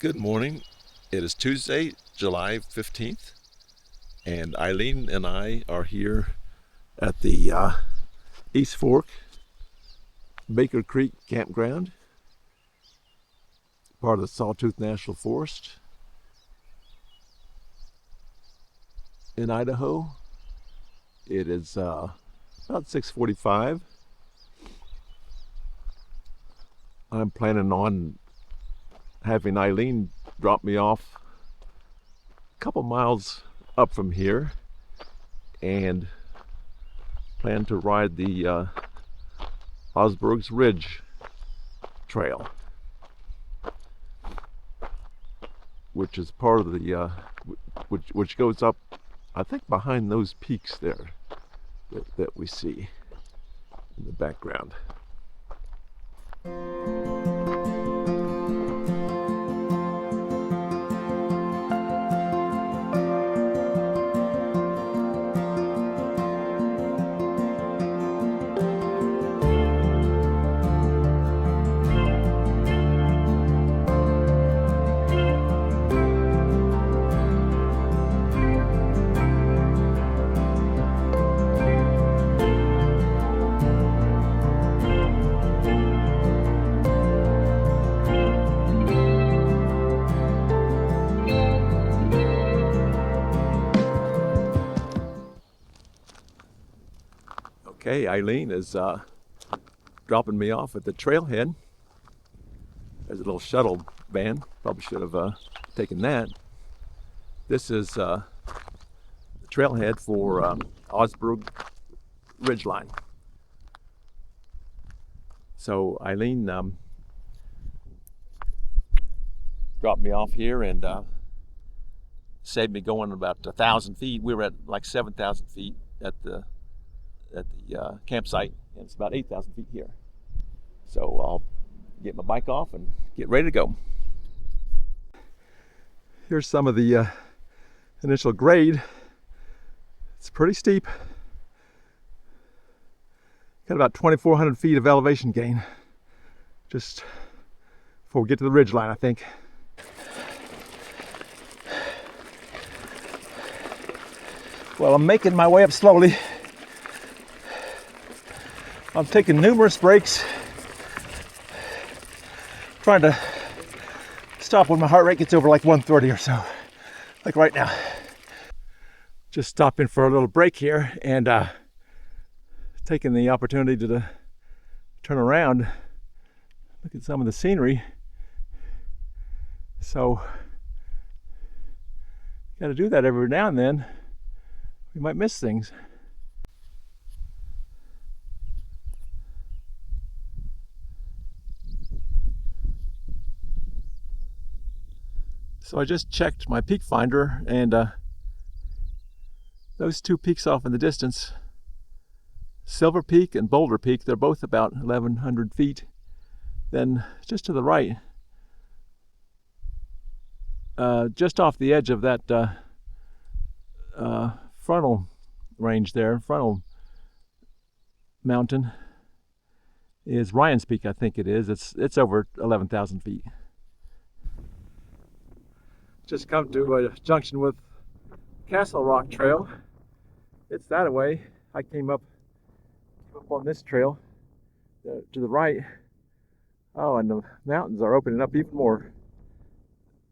Good morning. It is Tuesday, July 15th, and Eileen and I are here at the East Fork Baker Creek Campground, part of the Sawtooth National Forest in Idaho. It is about 6:45. I'm planning on having Eileen drop me off a couple miles up from here and plan to ride the Osberg Ridge Trail, which is part of the which goes up, I think, behind those peaks there that we see in the background. Okay, Eileen is dropping me off at the trailhead. There's a little shuttle van. Probably should have taken that. This is the trailhead for Osberg Ridgeline. So Eileen dropped me off here and saved me going about 1,000 feet. We were at like 7,000 feet at the campsite, and it's about 8,000 feet here. So I'll get my bike off and get ready to go. Here's some of the initial grade. It's pretty steep. Got about 2,400 feet of elevation gain just before we get to the ridge line, I think. Well, I'm making my way up slowly. I'm taking numerous breaks, trying to stop when my heart rate gets over like 130 or so, like right now. Just stopping for a little break here and taking the opportunity to turn around, look at some of the scenery. So, got to do that every now and then. We might miss things. So I just checked my peak finder, and those two peaks off in the distance, Silver Peak and Boulder Peak, they're both about 1,100 feet. Then just to the right, just off the edge of that frontal range there, frontal mountain, is Ryan's Peak, I think it is. It's over 11,000 feet. Just come to a junction with Castle Rock Trail. It's that way. I came up on this trail to the right. Oh, and the mountains are opening up even more.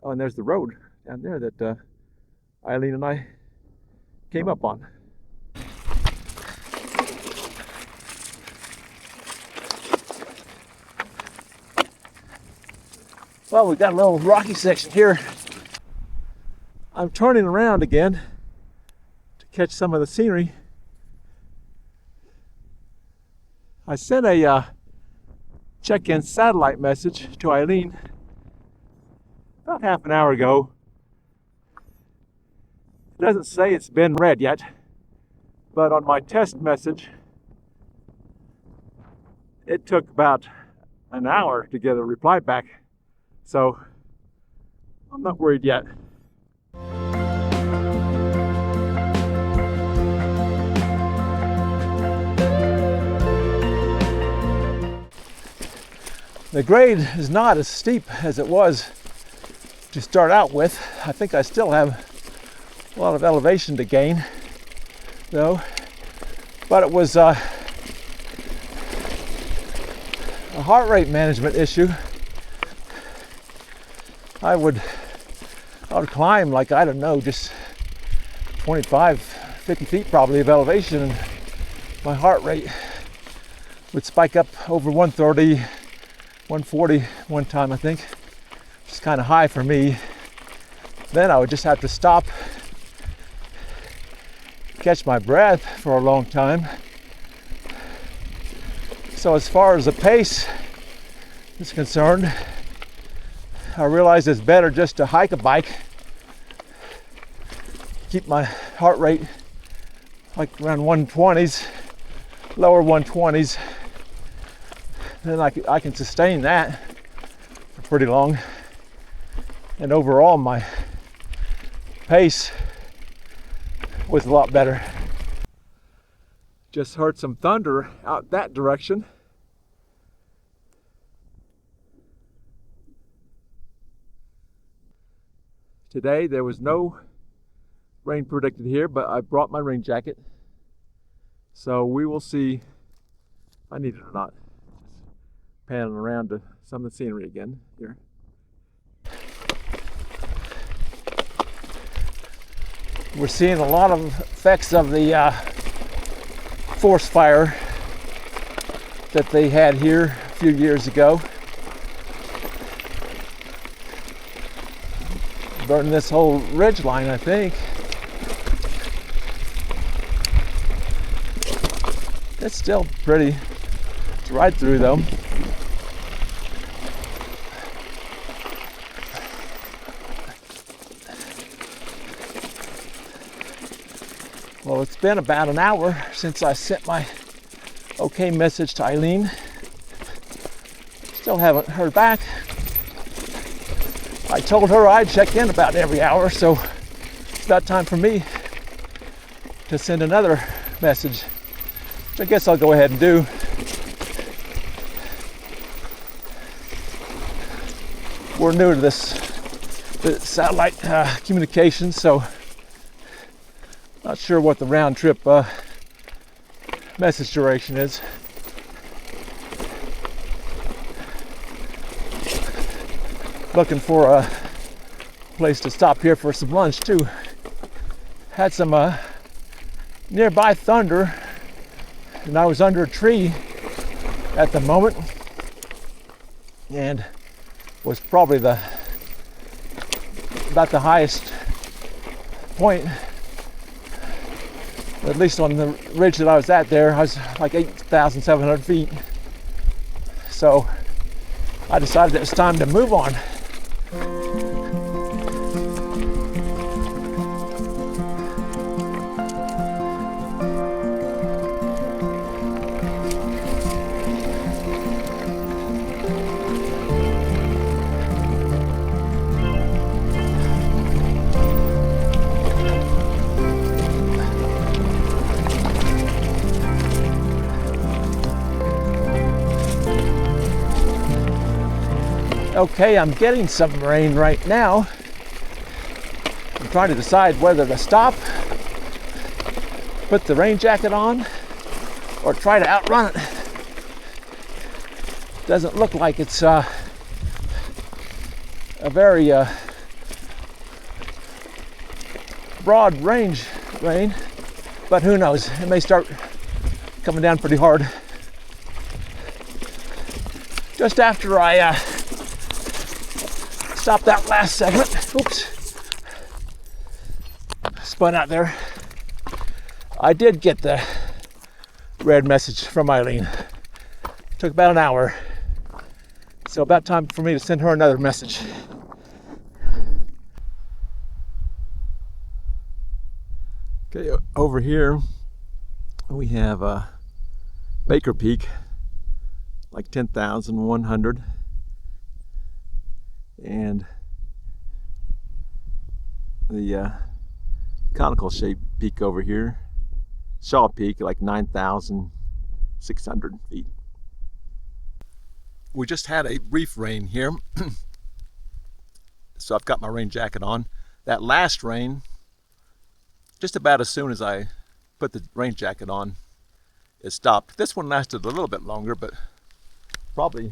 Oh, and there's the road down there that Eileen and I came up on. Well, we got a little rocky section here. I'm turning around again to catch some of the scenery. I sent a check-in satellite message to Eileen about half an hour ago. It doesn't say it's been read yet, but on my test message, it took about an hour to get a reply back. So I'm not worried yet. The grade is not as steep as it was to start out with. I think I still have a lot of elevation to gain, though. But it was a heart rate management issue. I would climb like, I don't know, just 25, 50 feet probably of elevation, and my heart rate would spike up over 130, 140 one time, I think. It's kind of high for me. Then I would just have to stop, catch my breath for a long time. So as far as the pace is concerned, I realize it's better just to hike a bike, keep my heart rate like around 120s, lower 120s. Then I can sustain that for pretty long. And overall, my pace was a lot better. Just heard some thunder out that direction. Today there was no rain predicted here, but I brought my rain jacket. So we will see if I need it or not. Just panning around to some of the scenery again here. We're seeing a lot of effects of the forest fire that they had here a few years ago. Burned this whole ridge line, I think. It's still pretty to ride through, though. Well, it's been about an hour since I sent my okay message to Eileen. Still haven't heard back. I told her I'd check in about every hour, so it's about time for me to send another message, which I guess I'll go ahead and do. We're new to this satellite communication, so not sure what the round trip message duration is. Looking for a place to stop here for some lunch too. Had some nearby thunder, and I was under a tree at the moment, and was probably about the highest point, at least on the ridge that I was at there. I was like 8,700 feet. So I decided it was time to move on. Okay, I'm getting some rain right now. I'm trying to decide whether to stop, put the rain jacket on, or try to outrun it. Doesn't look like it's a very broad range rain, but who knows? It may start coming down pretty hard. Just after I stopped that last segment, oops, spun out there, I did get the red message from Eileen. Took about an hour, so about time for me to send her another message. Okay, over here we have Baker Peak, like 10,100, and the conical shaped peak over here, Shaw Peak, like 9,600 feet. We just had a brief rain here, so I've got my rain jacket on. That last rain, just about as soon as I put the rain jacket on, it stopped. This one lasted a little bit longer, but probably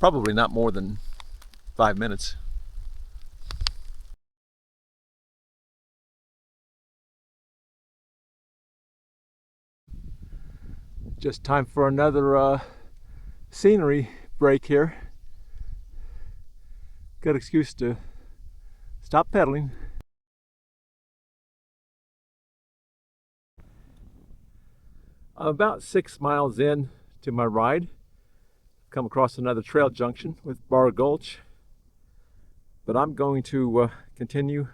not more than 5 minutes. Just time for another scenery break here. Good excuse to stop pedaling. I'm about 6 miles in to my ride. Come across another trail junction with Bar Gulch, but I'm going to continue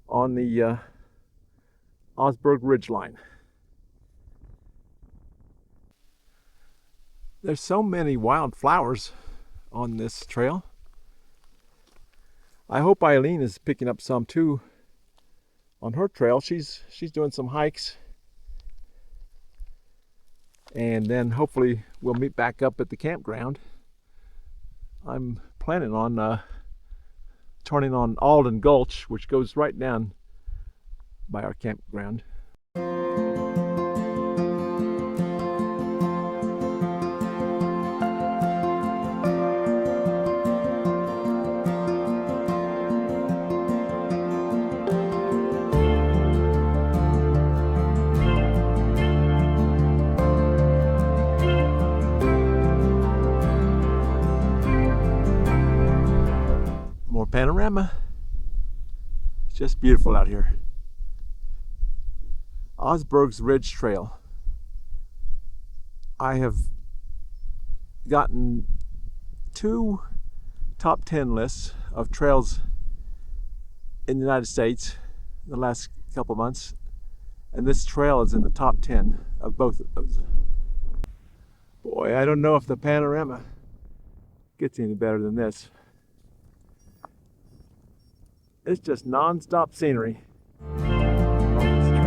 on the Osberg Ridgeline. There's so many wildflowers on this trail. I hope Eileen is picking up some too on her trail. She's doing some hikes, and then hopefully we'll meet back up at the campground. I'm planning on turning on Alden Gulch, which goes right down by our campground. More panorama. It's just beautiful out here. Osberg's Ridge Trail. I have gotten 2 top 10 lists of trails in the United States in the last couple months, and this trail is in the top 10 of both of those. Boy, I don't know if the panorama gets any better than this. It's just non-stop scenery on this trail.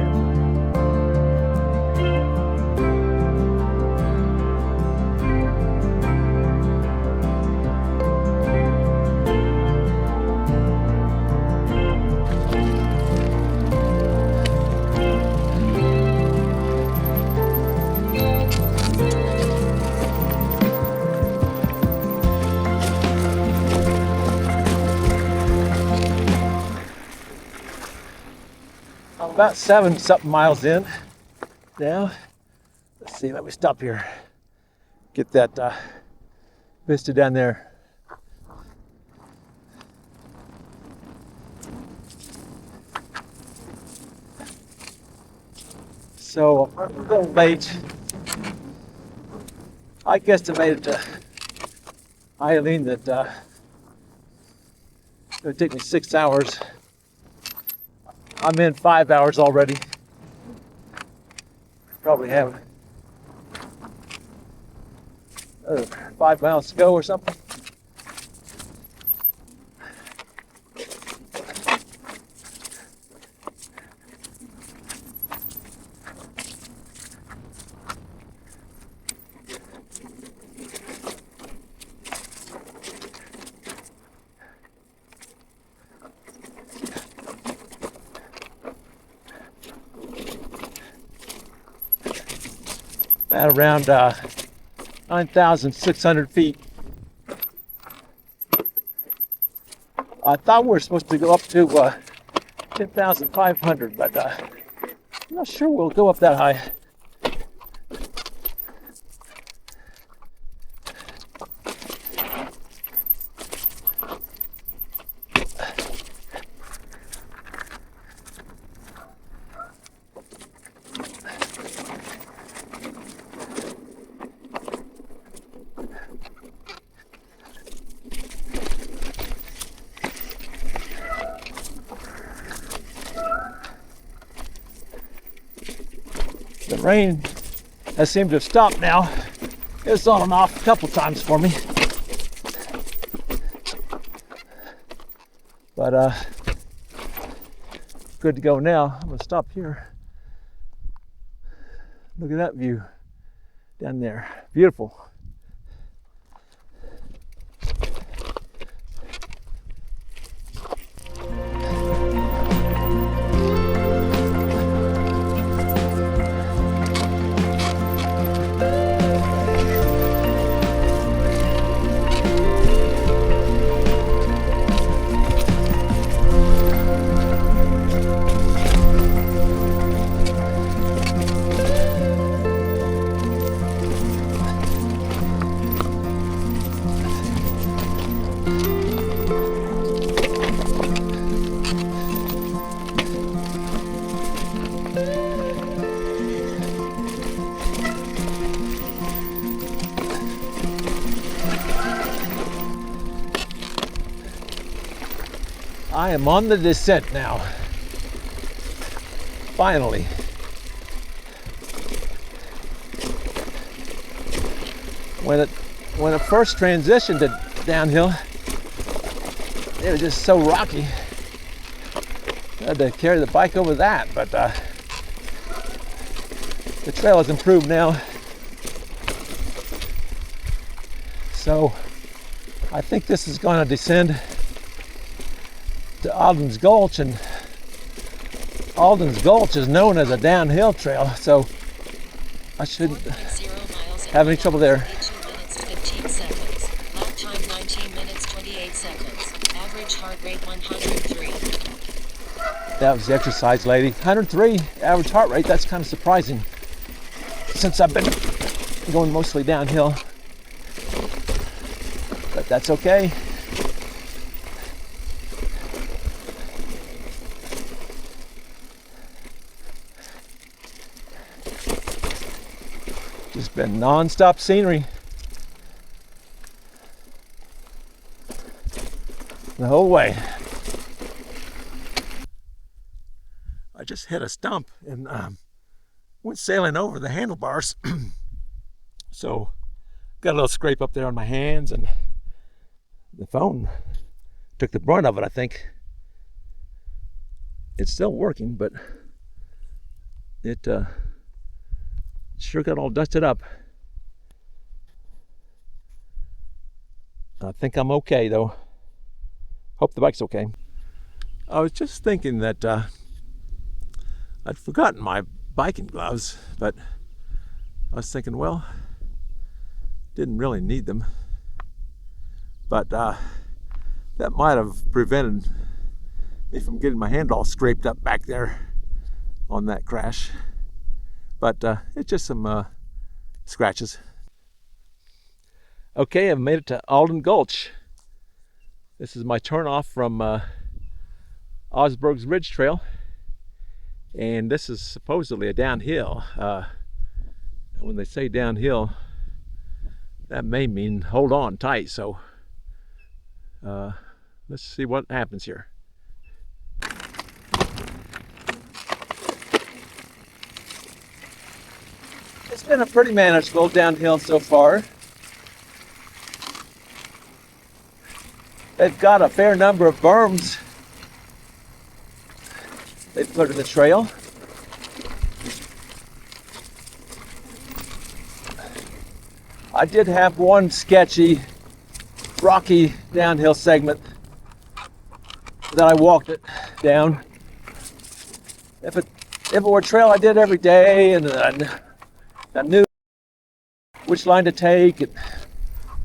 About 7-something miles in now. Let's see, let me stop here. Get that vista down there. So I'm a little late. I guesstimated to Eileen that it would take me 6 hours. I'm in 5 hours already. Probably have 5 miles to go or something. At around 9,600 feet. I thought we were supposed to go up to 10,500, but I'm not sure we'll go up that high. The rain has seemed to have stopped now. It's on and off a couple times for me. But good to go now. I'm gonna stop here. Look at that view down there. Beautiful. I am on the descent now. Finally. When it first transitioned to downhill, it was just so rocky. I had to carry the bike over that, but the trail has improved now. So I think this is going to descend to Alden's Gulch, and Alden's Gulch is known as a downhill trail, so I shouldn't have any trouble there. 2 minutes 15 seconds. Lap time 19 minutes 28 seconds. Average heart rate 103. That was the exercise lady. 103 average heart rate. That's kind of surprising since I've been going mostly downhill. But that's okay. Just been non-stop scenery the whole way. I just hit a stump and went sailing over the handlebars. So got a little scrape up there on my hands, and the phone took the brunt of it, I think. It's still working, but it sure got all dusted up. I think I'm okay though. Hope the bike's okay. I was just thinking that I'd forgotten my biking gloves, but I was thinking, well, didn't really need them. But that might have prevented me from getting my hand all scraped up back there on that crash. But it's just some scratches. Okay, I've made it to Alden Gulch. This is my turnoff from Osberg's Ridge Trail. And this is supposedly a downhill. When they say downhill, that may mean hold on tight. So let's see what happens here. It's been a pretty manageable downhill so far. They've got a fair number of berms they've put in the trail. I did have one sketchy, rocky downhill segment that I walked it down. If it were a trail I did every day and I knew which line to take and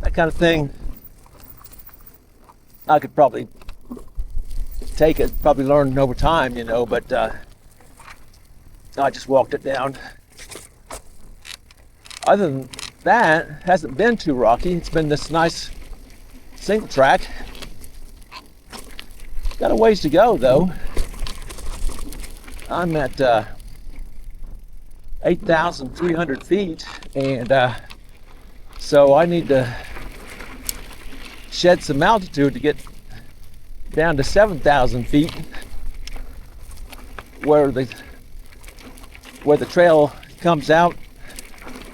that kind of thing, I could probably take it, probably learn over time, you know, but I just walked it down. Other than that, it hasn't been too rocky. It's been this nice single track. Got a ways to go though. I'm at 8,300 feet, and so I need to shed some altitude to get down to 7,000 feet where the trail comes out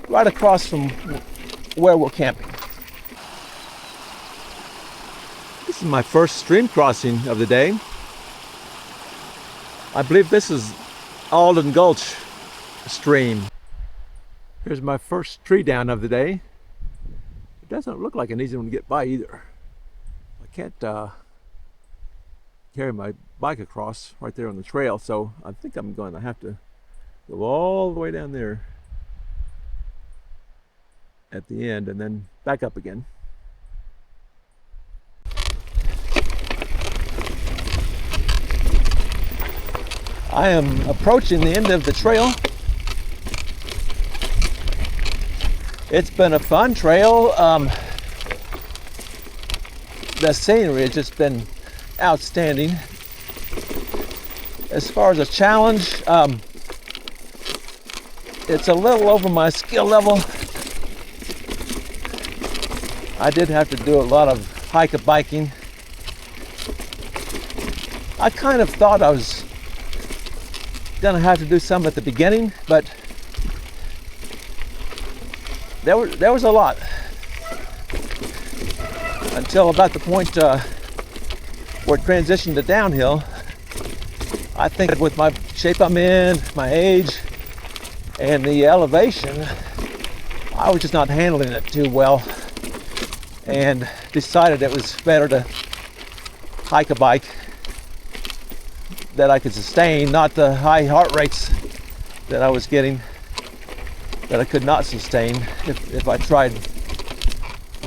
right across from where we're camping. This is my first stream crossing of the day. I believe this is Alden Gulch stream. Here's my first tree down of the day. It doesn't look like an easy one to get by either. I can't carry my bike across right there on the trail, so I think I'm going to have to go all the way down there at the end and then back up again. I am approaching the end of the trail. It's been a fun trail. The scenery has just been outstanding. As far as a challenge, it's a little over my skill level. I did have to do a lot of hiking, I kind of thought I was gonna have to do some at the beginning, but there was a lot until about the point where it transitioned to downhill. I think with my shape I'm in, my age, and the elevation, I was just not handling it too well, and decided it was better to hike a bike that I could sustain, not the high heart rates that I was getting that I could not sustain if I tried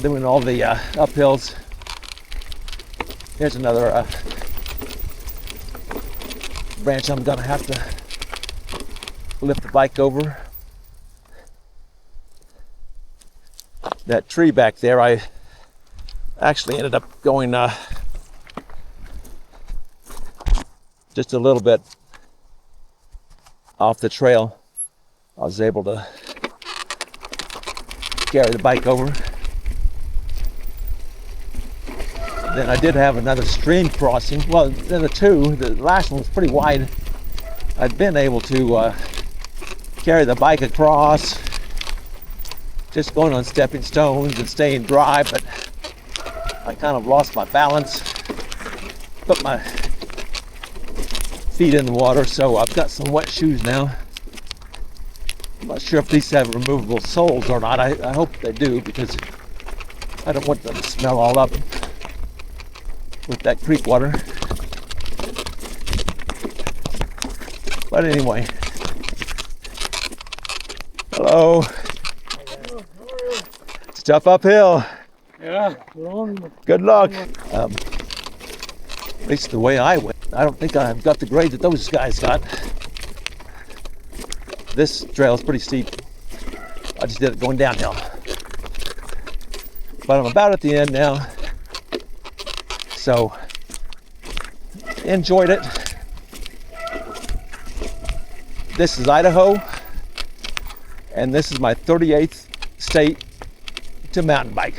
doing all the uphills. Here's another branch I'm gonna have to lift the bike over. That tree back there, I actually ended up going just a little bit off the trail. I was able to carry the bike over. Then I did have another stream crossing. Well, then the last one was pretty wide. I'd been able to carry the bike across, just going on stepping stones and staying dry, but I kind of lost my balance, put my feet in the water, so I've got some wet shoes now. I'm not sure if these have removable soles or not. I hope they do, because I don't want them to smell all up with that creek water. But anyway, hello. It's tough uphill. Yeah. Good luck. At least the way I went. I don't think I've got the grade that those guys got. This trail is pretty steep. I just did it going downhill. But I'm about at the end now. So, enjoyed it. This is Idaho, and this is my 38th state to mountain bike.